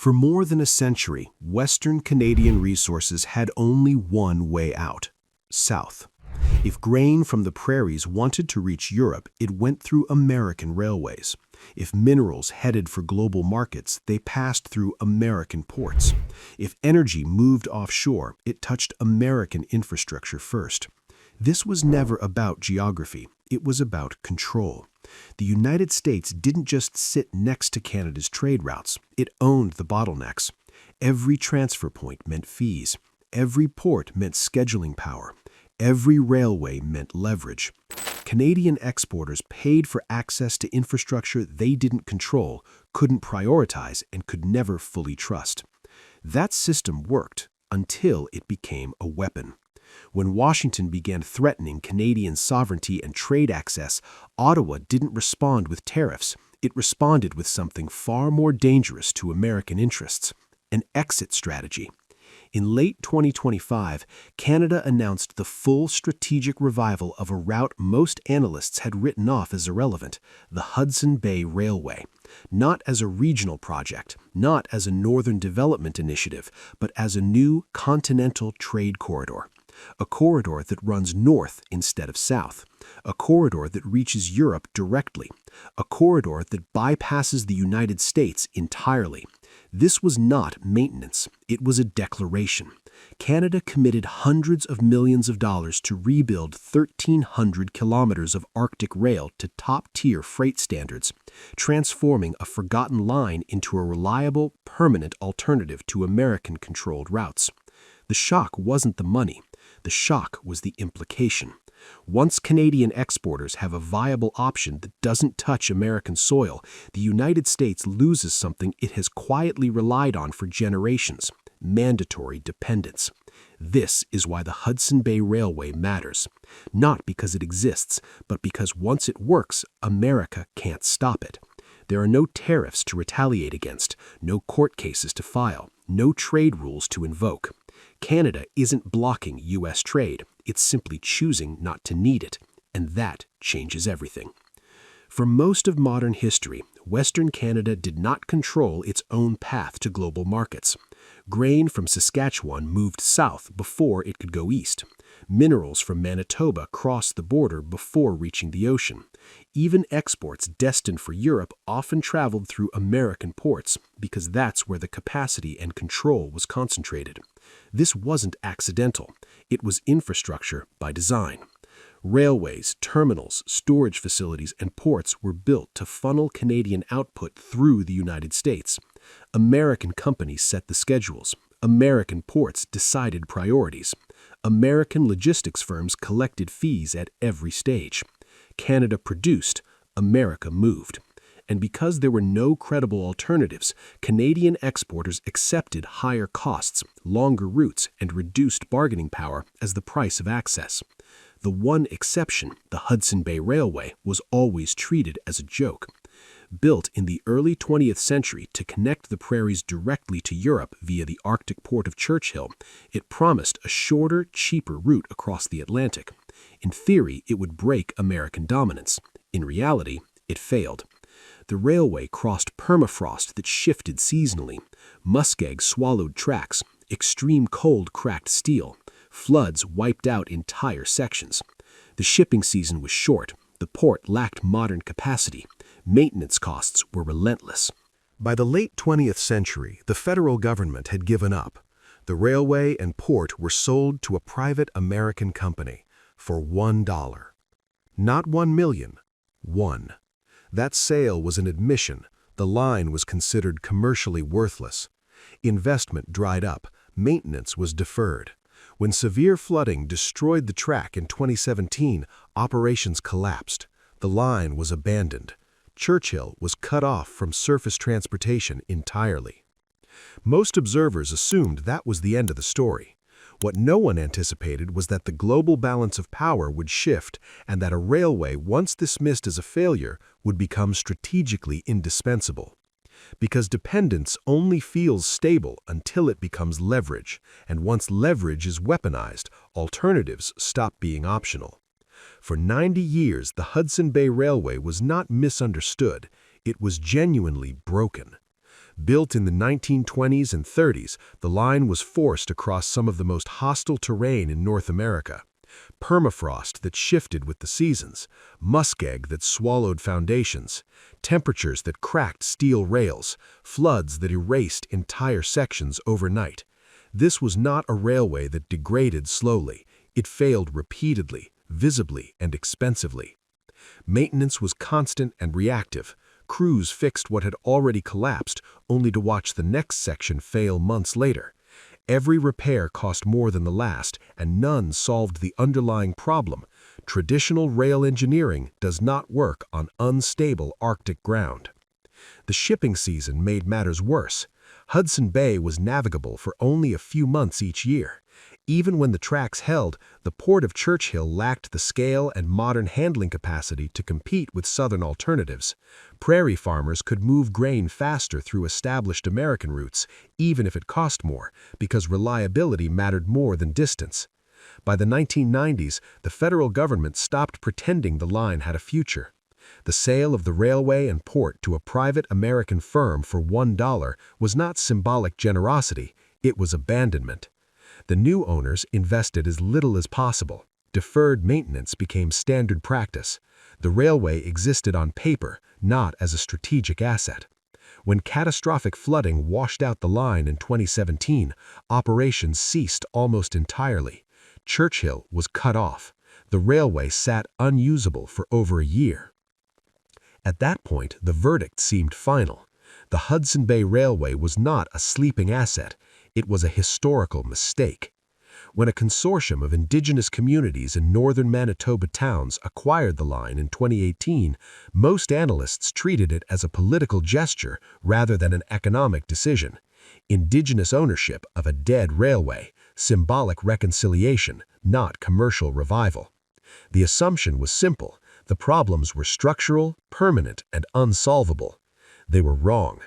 For more than a century, Western Canadian resources had only one way out: south. If grain from the prairies wanted to reach Europe, it went through American railways. If minerals headed for global markets, they passed through American ports. If energy moved offshore, it touched American infrastructure first. This was never about geography. It was about control. The United States didn't just sit next to Canada's trade routes. It owned the bottlenecks. Every transfer point meant fees. Every port meant scheduling power. Every railway meant leverage. Canadian exporters paid for access to infrastructure they didn't control, couldn't prioritize, and could never fully trust. That system worked until it became a weapon. When Washington began threatening Canadian sovereignty and trade access, Ottawa didn't respond with tariffs. It responded with something far more dangerous to American interests: an exit strategy. In late 2025, Canada announced the full strategic revival of a route most analysts had written off as irrelevant: the Hudson Bay Railway. Not as a regional project, not as a northern development initiative, but as a new continental trade corridor. A corridor that runs north instead of south. A corridor that reaches Europe directly. A corridor that bypasses the United States entirely. This was not maintenance. It was a declaration. Canada committed hundreds of millions of dollars to rebuild 1,300 kilometers of Arctic rail to top-tier freight standards, transforming a forgotten line into a reliable, permanent alternative to American-controlled routes. The shock wasn't the money. The shock was the implication. Once Canadian exporters have a viable option that doesn't touch American soil, the United States loses something it has quietly relied on for generations: mandatory dependence. This is why the Hudson Bay Railway matters. Not because it exists, but because once it works, America can't stop it. There are no tariffs to retaliate against, no court cases to file, no trade rules to invoke. Canada isn't blocking U.S. trade. It's simply choosing not to need it, and that changes everything. For most of modern history, Western Canada did not control its own path to global markets. Grain from Saskatchewan moved south before it could go east. Minerals from Manitoba crossed the border before reaching the ocean. Even exports destined for Europe often traveled through American ports because that's where the capacity and control was concentrated. This wasn't accidental. It was infrastructure by design. Railways, terminals, storage facilities, and ports were built to funnel Canadian output through the United States. American companies set the schedules. American ports decided priorities. American logistics firms collected fees at every stage. Canada produced, America moved. And because there were no credible alternatives, Canadian exporters accepted higher costs, longer routes, and reduced bargaining power as the price of access. The one exception, the Hudson Bay Railway, was always treated as a joke. Built in the early 20th century to connect the prairies directly to Europe via the Arctic port of Churchill, it promised a shorter, cheaper route across the Atlantic. In theory, it would break American dominance. In reality, it failed. The railway crossed permafrost that shifted seasonally. Muskeg swallowed tracks. Extreme cold cracked steel. Floods wiped out entire sections. The shipping season was short. The port lacked modern capacity. Maintenance costs were relentless. By the late 20th century, the federal government had given up. The railway and port were sold to a private American company for $1. Not 1 million, one. That sale was an admission. The line was considered commercially worthless. Investment dried up. Maintenance was deferred. When severe flooding destroyed the track in 2017, operations collapsed. The line was abandoned. Churchill was cut off from surface transportation entirely. Most observers assumed that was the end of the story. What no one anticipated was that the global balance of power would shift and that a railway once dismissed as a failure would become strategically indispensable. Because dependence only feels stable until it becomes leverage, and once leverage is weaponized, alternatives stop being optional. For 90 years, the Hudson Bay Railway was not misunderstood. It was genuinely broken. Built in the 1920s and 30s, the line was forced across some of the most hostile terrain in North America. Permafrost that shifted with the seasons, muskeg that swallowed foundations, temperatures that cracked steel rails, floods that erased entire sections overnight. This was not a railway that degraded slowly. It failed repeatedly, visibly, and expensively. Maintenance was constant and reactive. Crews fixed what had already collapsed, only to watch the next section fail months later. Every repair cost more than the last, and none solved the underlying problem. Traditional rail engineering does not work on unstable Arctic ground. The shipping season made matters worse. Hudson Bay was navigable for only a few months each year. Even when the tracks held, the port of Churchill lacked the scale and modern handling capacity to compete with southern alternatives. Prairie farmers could move grain faster through established American routes, even if it cost more, because reliability mattered more than distance. By the 1990s, the federal government stopped pretending the line had a future. The sale of the railway and port to a private American firm for $1 was not symbolic generosity, it was abandonment. The new owners invested as little as possible. Deferred maintenance became standard practice. The railway existed on paper, not as a strategic asset. When catastrophic flooding washed out the line in 2017, operations ceased almost entirely. Churchill was cut off. The railway sat unusable for over a year. At that point, the verdict seemed final. The Hudson Bay Railway was not a sleeping asset. It was a historical mistake. When a consortium of indigenous communities in northern Manitoba towns acquired the line in 2018, most analysts treated it as a political gesture rather than an economic decision. Indigenous ownership of a dead railway, symbolic reconciliation, not commercial revival. The assumption was simple. The problems were structural, permanent, and unsolvable. They were wrong.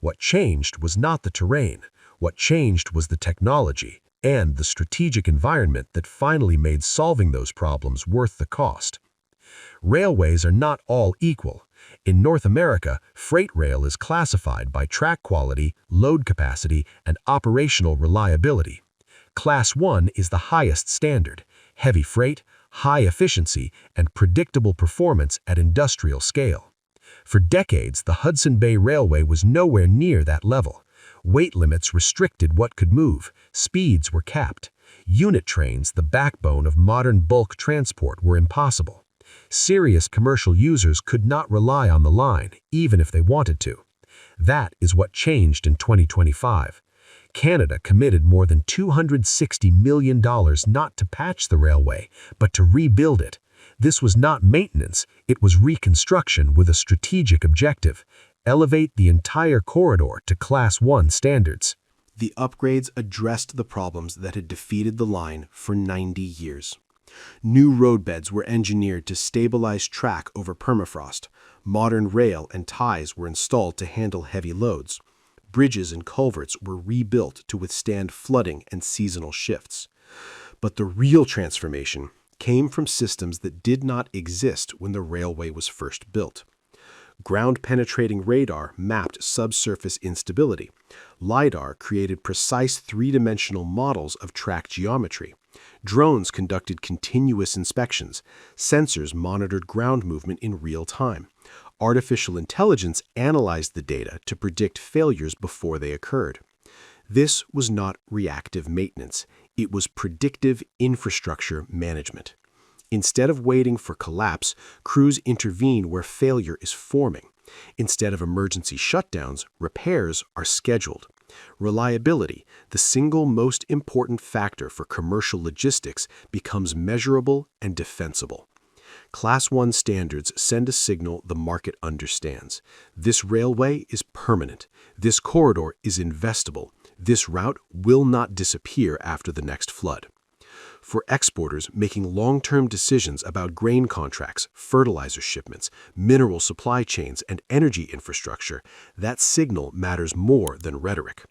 What changed was not the terrain. What changed was the technology and the strategic environment that finally made solving those problems worth the cost. Railways are not all equal. In North America, freight rail is classified by track quality, load capacity, and operational reliability. Class 1 is the highest standard: heavy freight, high efficiency, and predictable performance at industrial scale. For decades, the Hudson Bay Railway was nowhere near that level. Weight limits restricted what could move, speeds were capped. Unit trains, the backbone of modern bulk transport, were impossible. Serious commercial users could not rely on the line, even if they wanted to. That is what changed in 2025. Canada committed more than $260 million not to patch the railway, but to rebuild it. This was not maintenance, it was reconstruction with a strategic objective: elevate the entire corridor to Class 1 standards. The upgrades addressed the problems that had defeated the line for 90 years. New roadbeds were engineered to stabilize track over permafrost. Modern rail and ties were installed to handle heavy loads. Bridges and culverts were rebuilt to withstand flooding and seasonal shifts. But the real transformation came from systems that did not exist when the railway was first built. Ground-penetrating radar mapped subsurface instability. LiDAR created precise three-dimensional models of track geometry. Drones conducted continuous inspections. Sensors monitored ground movement in real time. Artificial intelligence analyzed the data to predict failures before they occurred. This was not reactive maintenance. It was predictive infrastructure management. Instead of waiting for collapse, crews intervene where failure is forming. Instead of emergency shutdowns, repairs are scheduled. Reliability, the single most important factor for commercial logistics, becomes measurable and defensible. Class 1 standards send a signal the market understands. This railway is permanent. This corridor is investable. This route will not disappear after the next flood. For exporters making long-term decisions about grain contracts, fertilizer shipments, mineral supply chains, and energy infrastructure, that signal matters more than rhetoric.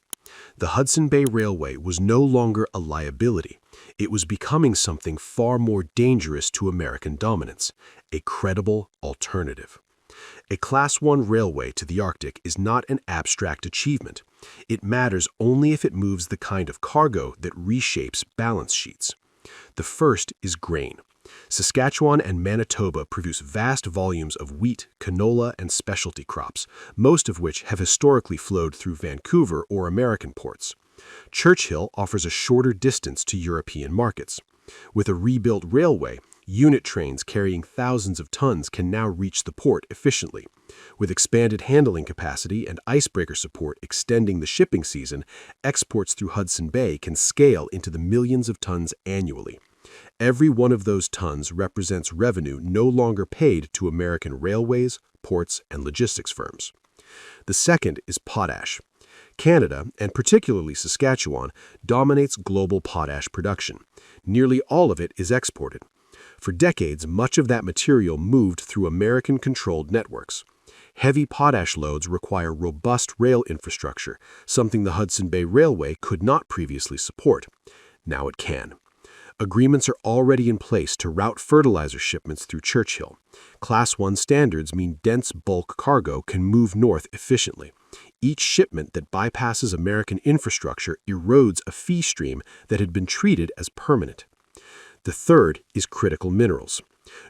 The Hudson Bay Railway was no longer a liability. It was becoming something far more dangerous to American dominance: a credible alternative. A Class 1 railway to the Arctic is not an abstract achievement. It matters only if it moves the kind of cargo that reshapes balance sheets. The first is grain. Saskatchewan and Manitoba produce vast volumes of wheat, canola, and specialty crops, most of which have historically flowed through Vancouver or American ports. Churchill offers a shorter distance to European markets. With a rebuilt railway, unit trains carrying thousands of tons can now reach the port efficiently. With expanded handling capacity and icebreaker support extending the shipping season, exports through Hudson Bay can scale into the millions of tons annually. Every one of those tons represents revenue no longer paid to American railways, ports, and logistics firms. The second is potash. Canada, and particularly Saskatchewan, dominates global potash production. Nearly all of it is exported. For decades, much of that material moved through American-controlled networks. Heavy potash loads require robust rail infrastructure, something the Hudson Bay Railway could not previously support. Now it can. Agreements are already in place to route fertilizer shipments through Churchill. Class 1 standards mean dense bulk cargo can move north efficiently. Each shipment that bypasses American infrastructure erodes a fee stream that had been treated as permanent. The third is critical minerals.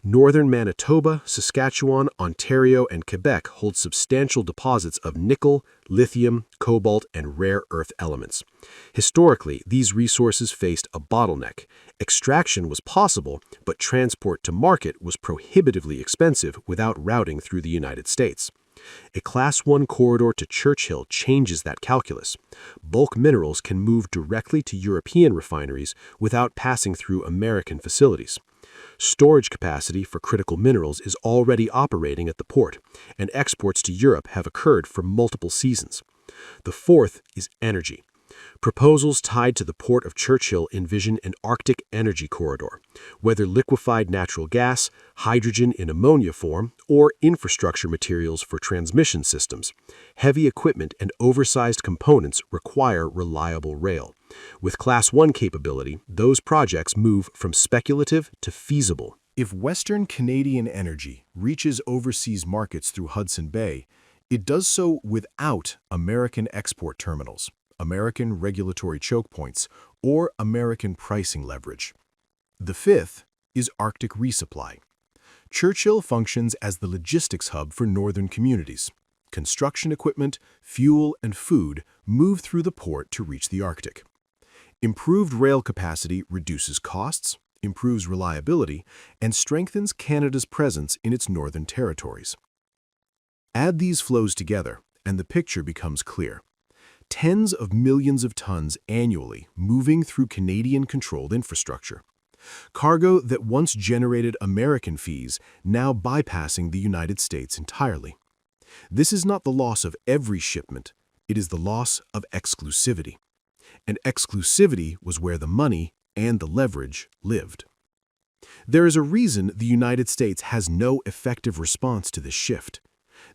Northern Manitoba, Saskatchewan, Ontario, and Quebec hold substantial deposits of nickel, lithium, cobalt, and rare earth elements. Historically, these resources faced a bottleneck. Extraction was possible, but transport to market was prohibitively expensive without routing through the United States. A Class 1 corridor to Churchill changes that calculus. Bulk minerals can move directly to European refineries without passing through American facilities. Storage capacity for critical minerals is already operating at the port, and exports to Europe have occurred for multiple seasons. The fourth is energy. Proposals tied to the Port of Churchill envision an Arctic energy corridor. Whether liquefied natural gas, hydrogen in ammonia form, or infrastructure materials for transmission systems, heavy equipment and oversized components require reliable rail. With Class 1 capability, those projects move from speculative to feasible. If Western Canadian energy reaches overseas markets through Hudson Bay, it does so without American export terminals, American regulatory choke points, or American pricing leverage. The fifth is Arctic resupply. Churchill functions as the logistics hub for northern communities. Construction equipment, fuel, and food move through the port to reach the Arctic. Improved rail capacity reduces costs, improves reliability, and strengthens Canada's presence in its northern territories. Add these flows together, and the picture becomes clear. Tens of millions of tons annually moving through Canadian-controlled infrastructure. Cargo that once generated American fees now bypassing the United States entirely. This is not the loss of every shipment, it is the loss of exclusivity. And exclusivity was where the money and the leverage lived. There is a reason the United States has no effective response to this shift.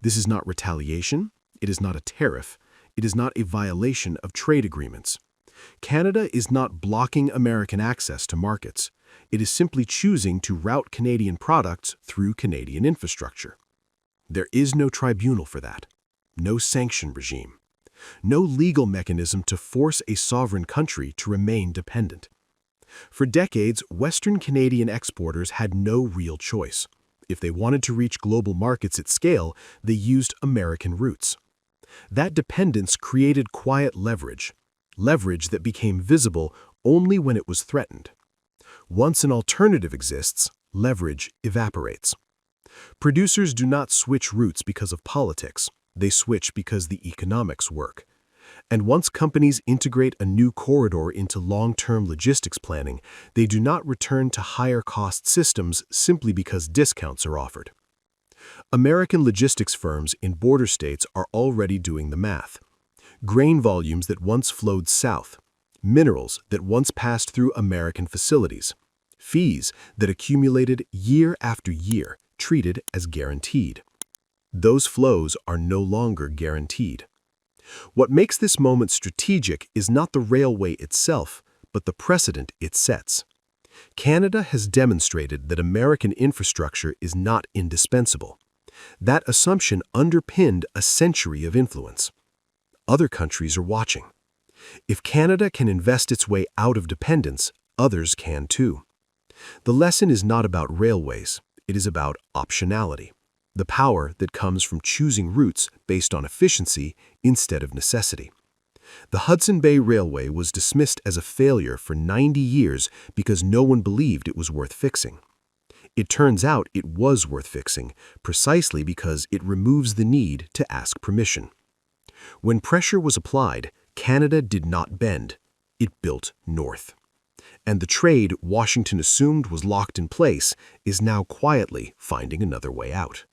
This is not retaliation, it is not a tariff, it is not a violation of trade agreements. Canada is not blocking American access to markets. It is simply choosing to route Canadian products through Canadian infrastructure. There is no tribunal for that, no sanction regime, no legal mechanism to force a sovereign country to remain dependent. For decades, Western Canadian exporters had no real choice. If they wanted to reach global markets at scale, they used American routes. That dependence created quiet leverage that became visible only when it was threatened. Once an alternative exists, leverage evaporates. Producers do not switch routes because of politics. They switch because the economics work. And once companies integrate a new corridor into long-term logistics planning, they do not return to higher-cost systems simply because discounts are offered. American logistics firms in border states are already doing the math. Grain volumes that once flowed south, minerals that once passed through American facilities, fees that accumulated year after year, treated as guaranteed. Those flows are no longer guaranteed. What makes this moment strategic is not the railway itself, but the precedent it sets. Canada has demonstrated that American infrastructure is not indispensable. That assumption underpinned a century of influence. Other countries are watching. If Canada can invest its way out of dependence, others can too. The lesson is not about railways, it is about optionality, the power that comes from choosing routes based on efficiency instead of necessity. The Hudson Bay Railway was dismissed as a failure for 90 years because no one believed it was worth fixing. It turns out it was worth fixing, precisely because it removes the need to ask permission. When pressure was applied, Canada did not bend. It built north. And the trade Washington assumed was locked in place is now quietly finding another way out.